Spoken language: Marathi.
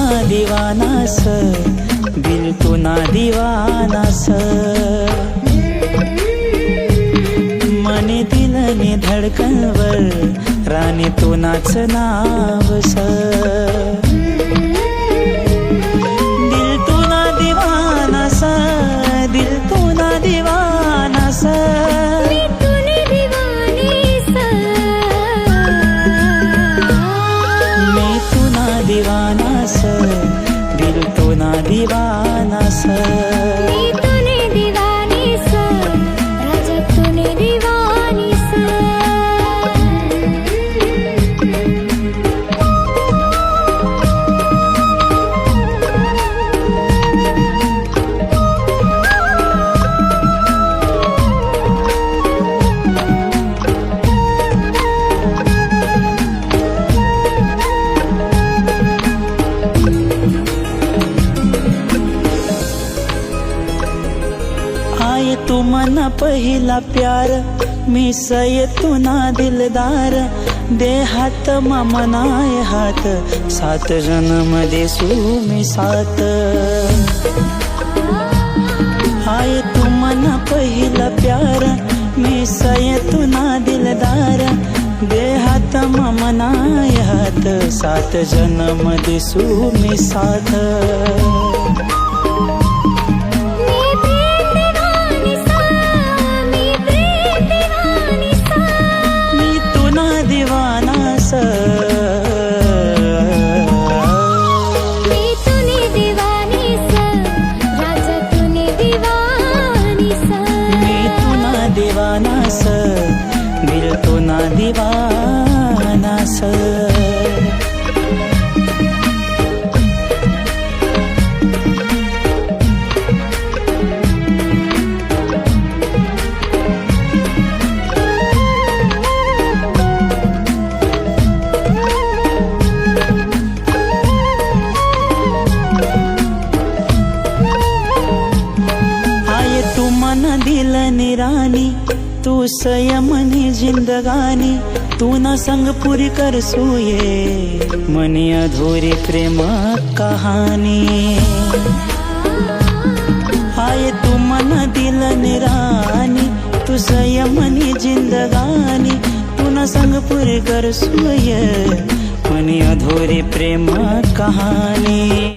ना दीवानास, दिल तू ना दीवानास. मने दिलने धडकनवर राणी तू नाच नावस. दिल तू ना दीवानास, दिल तू ना दीवानास. दीवानास, दिल तो ना दीवानास. मी तूने दीवानीस, राजा तूने दीवानीस. आये तू मना पहिला प्यार, मी सये तू ना दिलदार. दे हात मनाय हात, सात जन्म देसू मी सात. आये तू मना पहिला प्यार, मी सये तू ना दिलदार. दे हात मनाय हात, सात जन्म देसू मी साथ. दीवानास, दिल तो ना दीवानास. आये तू मन दिल निरानी, तू संयमनी जिंदगानी. तू ना संग पुरी कर सोये, मनी अधूरी प्रेम कहानी. आये तू मन दिल निरानी, तू संयमनी जिंदगानी. तू ना संग पुरी कर सोये, मनी अधूरी प्रेम कहानी.